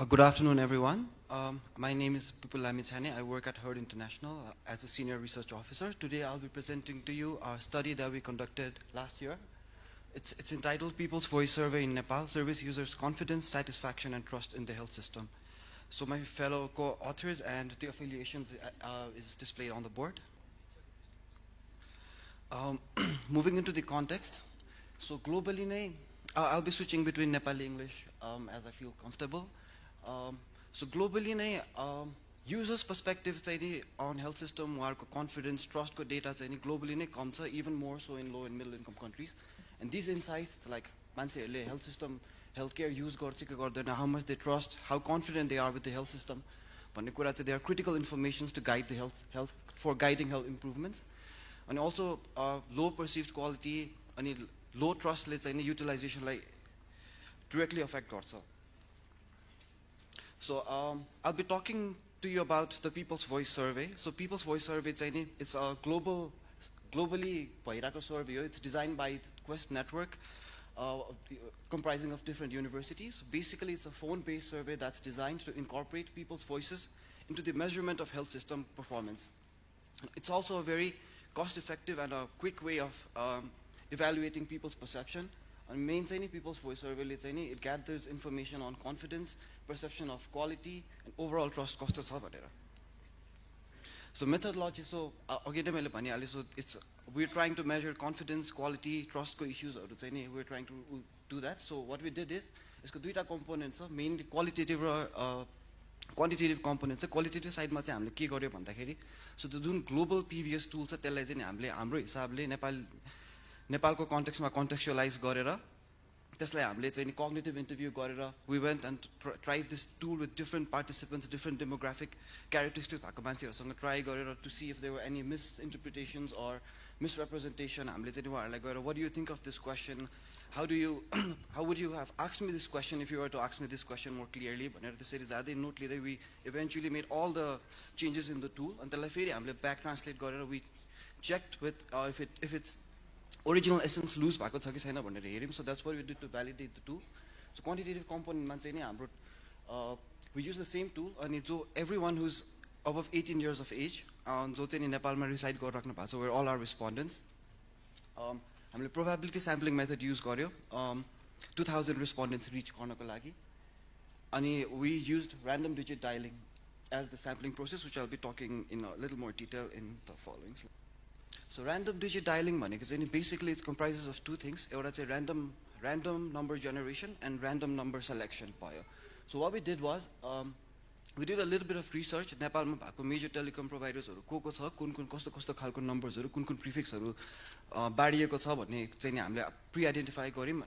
Good afternoon, everyone. My name is Pupul Lamichane. I work at Herd International as a senior research officer. Today, I'll be presenting to you our study that we conducted last year. It's entitled People's Voice Survey in Nepal, Service Users' Confidence, Satisfaction, and Trust in the Health System. So my fellow co-authors and the affiliations is displayed on the board. Moving into the context, so globally, I'll be switching between Nepali English as I feel comfortable. So globally, users' perspective on health system, confidence, trust data globally comes even more so in low and middle income countries. And these insights, like health system, healthcare use, how much they trust, how confident they are with the health system, they are critical informations to guide the health for guiding health improvements. And also low perceived quality, and low trust utilization directly affect also. So I'll be talking to you about the People's Voice Survey. So People's Voice Survey, it's a globally survey. It's designed by Quest Network, comprising of different universities. Basically, it's a phone-based survey that's designed to incorporate people's voices into the measurement of health system performance. It's also a very cost-effective and a quick way of evaluating people's perception. And maintaining people's voice survey, it gathers information on confidence, perception of quality, and overall trust cost. So methodology, so we're trying to measure confidence, quality, trust issues. We're trying to do that. So what we did is, it's got two components, mainly qualitative quantitative components. Qualitative side ma हामीले के गर्यो भन्दाखेरि so the जुन global PVS tool छ त्यसलाई चाहिँ हामीले हाम्रो हिसाबले नेपालको कन्टेक्स्टमा कन्टेक्चुअलाइज गरेर त्यसलाई हामीले चाहिँ cognitive interview गरेर we went and tried this tool with different participants, different demographic characteristics भएको मान्छेहरुसँग try गरेर to see if there were any misinterpretations or misrepresentation. हामीले चाहिँ उहाँहरुलाई गएर what do you think of this question? How would you have asked me this question if you were to ask me this question more clearly? भनेर त्यसरी जाँदै note लिँदै we eventually made all the changes in the tool and त्यसलाई फेरि हामीले back translate गरेर we checked with if it's original essence lose भएको छ कि छैन भनेर हेर्यौं. So that's what we did to validate the tool. So quantitative component मा चाहिँ नि हाम्रो we use the same tool अनि जो everyone who's above 18 years of age जो चाहिँ नि नेपालमा reside गरिराख्नु भएको छ, we're all our respondents. हामीले probability sampling method use गर्यो 2000 respondents reach गर्नको लागि अनि we used random digit dialing as the sampling process, which I'll be talking in a little more detail in the following slide. So random digit dialing भनेको चाहिँ basically it comprises of two things. एउटा चाहिँ random number generation and random number selection भयो. So what we did was we did a little bit of research. नेपालमा भएको major telecom providersहरु को छ, कुन कस्तो खालको नम्बर्सहरु, कुन prefixहरु बाडिएको छ भन्ने चाहिँ नि हामीले pre-identify गर्यौं.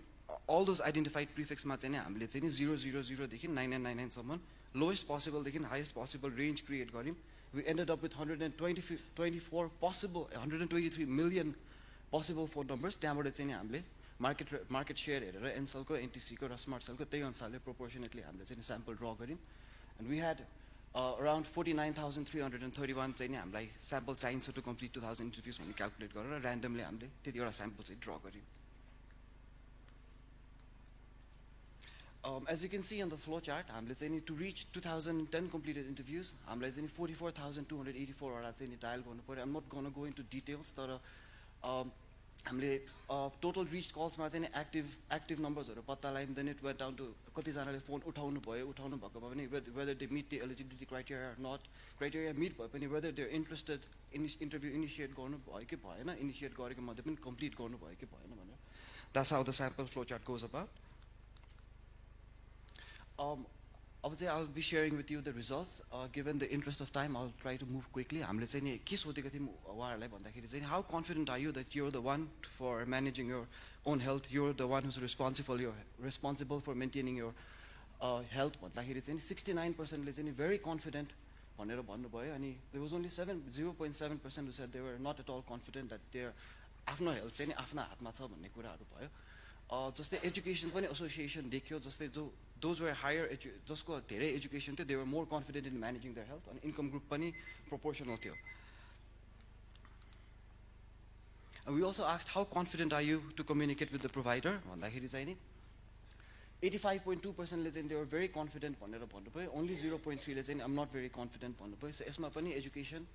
All those identified prefix मा चाहिँ नि हामीले चाहिँ नि 000 देखि 9999 सम्म lowest possible देखि highest possible range create गर्यौं. We ended up with 123 million possible phone numbers. त्यहाँबाट चाहिँ नि हामीले market share हेरेर Ncell को, NTC को र Smart Cell को त्यही अनुसारले proportionately हामीले चाहिँ नि sample draw गर्यौं. And we had around 49,331 चाहिँ नि हामीलाई sample चाहिन्छ to complete 2000 interviews भन्ने calculate गरेर randomly हामीले त्यतिवटा sample चाहिँ draw गर्यौं. As you can see on the flow chart, to reach 2010 completed interviews, 44,284 dial. I'm not going to go into details. Total reached calls active numbers then it went down to phone whether they meet the eligibility criteria or not. Criteria meet whether they're interested in interview initiate initiate complete. That's how the sample flow chart goes about. Obviously, I'll be sharing with you the results. Given the interest of time, I'll try to move quickly. How confident are you that you're the one for managing your own health? You're the one who's responsible for maintaining your health. 69% very confident. There was only 0.7% who said they were not at all confident that their health. Just the education association those were higher education they were more confident in managing their health and income group proportional. And we also asked how confident are you to communicate with the provider. 85.2%ले चाहिँ they were very confident भनेर भन्नुभयो, only 0.3ले चाहिँ I'm not very confident भन्नुभयो. So यसमा पनि education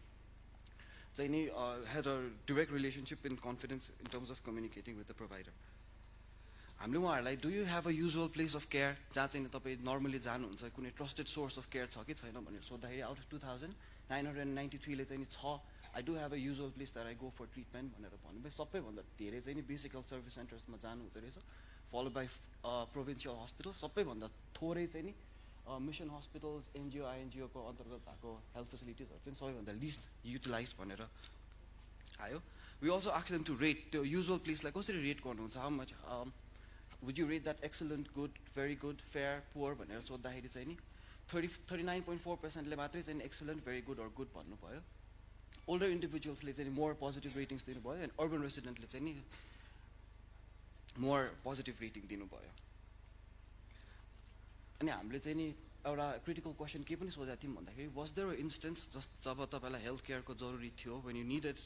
चाहिँ नि had a direct relationship in confidence in terms of communicating with the provider. हामीले उहाँहरूलाई do you have a usual place of care जहाँ चाहिँ तपाईँ नर्मली जानुहुन्छ, कुनै ट्रस्टेड सोर्स अफ केयर छ कि छैन भनेर सोद्धाखेरि आउट अफ 2993ले चाहिँ नि छ, I do have a usual place that I go for treatment भनेर भन्नुभयो. सबैभन्दा धेरै चाहिँ नि बेसिक हेल्थ सर्भिस सेन्टर्समा जानु हुँदो रहेछ, फलो बाई प्रोभिन्सियल हस्पिटल. सबैभन्दा थोरै चाहिँ नि मिसन हस्पिटल्स एनजिओ आइएनजिओको अन्तर्गत भएको हेल्थ फेसिलिटिजहरू चाहिँ सबैभन्दा लिस्ट युटिलाइज भनेर आयो. We also ask them to rate त्यो युजुअल प्लेसलाई कसरी रेट गर्नुहुन्छ, how much would you rate that excellent, good, very good, fair, poor भनेर सोद्धाखेरि चाहिँ नि 39.4%ले मात्रै चाहिँ excellent, very good or good भन्नुभयो. ओल्डर इन्डिभिजुअल्सले चाहिँ मोर पोजिटिभ रेटिङ्स दिनुभयो एन्ड अर्बन रेसिडेन्टले चाहिँ नि मोर पोजिटिभ रेटिङ दिनुभयो. अनि हामीले चाहिँ नि एउटा क्रिटिकल क्वेसन के पनि सोधेको थियौँ भन्दाखेरि वाज देयर अ इन्स्टेन्स जब तपाईँलाई हेल्थ केयरको जरुरी थियो, वेन यु निडेड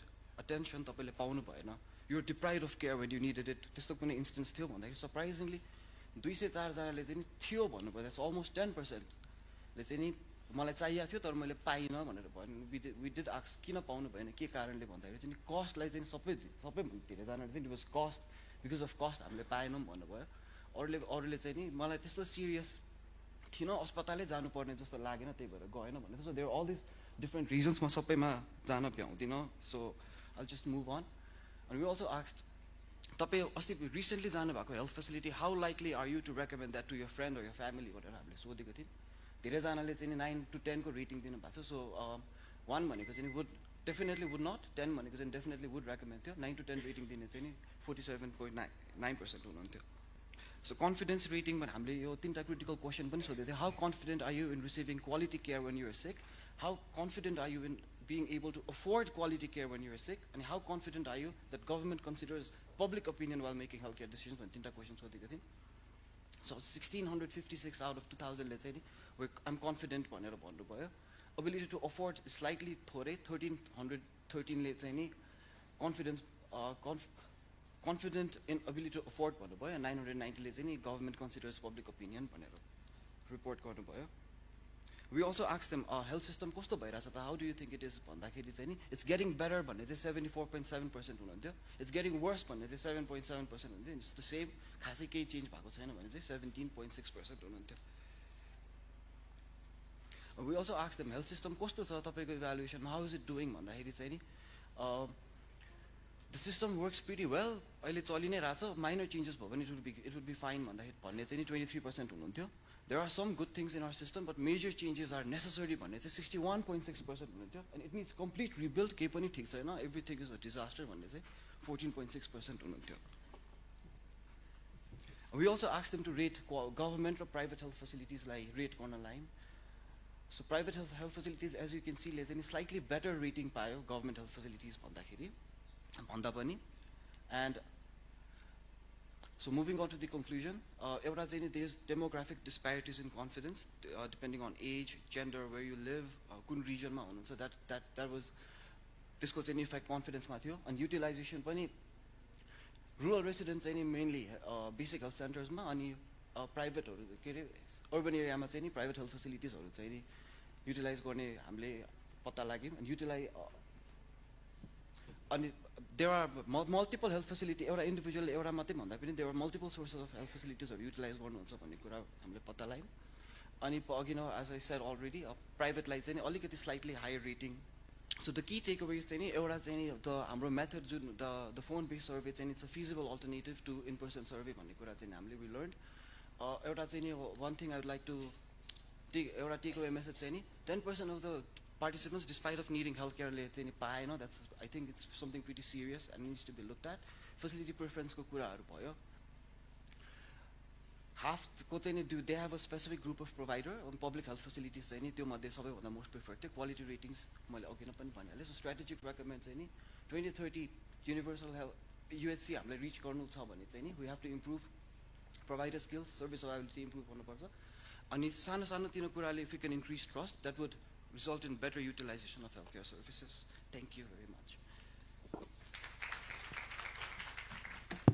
अटेन्सन तपाईँले पाउनु भएन, you're deprived of care when you needed it, त्यस्तो कुनै इन्स्टेन्स थियो भन्दाखेरि सरप्राइजिङली 204 जनाले चाहिँ नि थियो भन्नुभयो. द्याट्स अलमोस्ट 10%ले चाहिँ नि मलाई चाहिएको थियो तर मैले पाइनँ भनेर भन्नु. वी डिड आस्क किन पाउनु भएन, के कारणले भन्दाखेरि चाहिँ कस्टलाई चाहिँ सबैभन्दा धेरैजनाले चाहिँ it was cost, because of cost हामीले पाएनौँ भन्नुभयो. अरूले चाहिँ नि मलाई त्यस्तो सिरियस थिएन, अस्पतालै जानुपर्ने जस्तो लागेन त्यही भएर गएन भनेर. So there all this different reasons, म सबैमा जान भ्याउँदिनँ. So I just move on. अनि वी अल्सो आस्क्ड तपाईँ अस्ति रिसेन्टली जानुभएको health facility how likely are you to recommend that to your friend or your family भनेर हामीले सोधेको थियौँ. धेरैजनाले चाहिँ 9 to 10 को रेटिङ दिनुभएको छ. सो 1 भनेको चाहिँ वुड डेफिनेटली वुड नट, 10 भनेको चाहिँ डेफिनेटली वुड रेकमेन्ड थियो, 9 to 10 रेटिङ दिने चाहिँ नि 47.9% हुनुहुन्थ्यो. सो कन्फिडेन्स रेटिङमा हामीले यो 3टा क्रिटिकल क्वेसन पनि सोधेको थियो. How confident are you in receiving quality care when you're sick, how confident are you in being able to afford quality care when you are sick, and how confident are you that government considers public opinion while making healthcare decisions? When 3टा question सोधेको थियौँ. So 1656 out of 2000ले चाहिँ नि I'm confident भनेर भन्नुभयो. Ability to afford slightly थोरै, 1313ले चाहिँ नि confident in ability to afford भन्नुभयो. 990ले चाहिँ नि government considers public opinion भनेर रिपोर्ट गर्नुभयो. We also asked them health system कस्तो भइरहेछ त, how do you think it is भन्दाखेरि चाहिँ नि it's getting better भन्ने चाहिँ 74.7% हुनुहुन्थ्यो, it's getting worse भन्ने चाहिँ 7.7% हुन्थ्यो, it's the same, खासै केही चेन्ज भएको छैन भने चाहिँ 17.6% हुनुहुन्थ्यो. We also asked them health system कस्तो छ तपाईँको evaluation, how is it doing भन्दाखेरि चाहिँ नि the system works pretty well, अहिले चलि नै रहेछ, minor changes भयो भने it would be fine भन्ने चाहिँ नि 23% हुनुहुन्थ्यो. There are some good things in our system, but major changes are necessary भन्ने चाहिँ 61.6% हुनुहुन्थ्यो. And it needs complete rebuild, केही पनि ठिक छैन, everything is a disaster भन्ने चाहिँ 14.6% हुनुहुन्थ्यो. We also asked them to rate government or private health facilities like rate गर्न line. So private health facilities, as you can see, ले चाहिँ slightly better rating पायो government health facilities भन्दा पनि. And so moving on to the conclusion, एउटा चाहिँ नि there's demographic disparities in confidence depending on age, gender, where you live, कुन regionमा हुनुहुन्छ. That was त्यसको चाहिँ नि इफेक्ट कन्फिडेन्समा थियो. अनि युटिलाइजेसन पनि रुरल रेसिडेन्ट चाहिँ नि मेनली बेसिक हेल्थ सेन्टर्समा, अनि प्राइभेटहरू के अरे अर्बन एरियामा चाहिँ नि प्राइभेट हेल्थ फेसिलिटिजहरू चाहिँ नि युटिलाइज गर्ने हामीले पत्ता लाग्यौँ. अनि अनि there are multiple health facility, एउटा इन्डिभिजुअल एउटा मात्रै भन्दा पनि there are multiple sources of health facilitiesहरू युटिलाइज गर्नुहुन्छ भन्ने कुरा हामीले पत्ता लाग्यौँ. अनि अघि न as I said already, प्राइभेटलाई चाहिँ नि अलिकति slightly higher rating. So the key takeaways चाहिँ नि एउटा चाहिँ नि हाम्रो मेथड जुन the phone based survey चाहिँ it's a feasible alternative to in person survey भन्ने कुरा चाहिँ हामीले we learned. एउटा चाहिँ नि one thing I would like to एउटा takeaway message चाहिँ नि 10% of the participants despite of needing healthcare ले चाहिँ नि पाएन. That's, I think it's something pretty serious and needs to be looked at. Facility preference को कुराहरू भयो. Half को चाहिँ नि do they have a specific group of provider on public health facilities चाहिँ नि त्यो मध्ये सबैभन्दा most preferred थियो. Quality ratings मैले अघि नै पनि भनिहालेँ. So strategic recommend चाहिँ नि 2030 universal health UHC हामीले reach गर्नु छ भने चाहिँ नि we have to improve provider skills, service availability improve गर्नुपर्छ. अनि सानो तिनो कुराले if we can increase trust, that would result in better utilization of healthcare services. Thank you very much.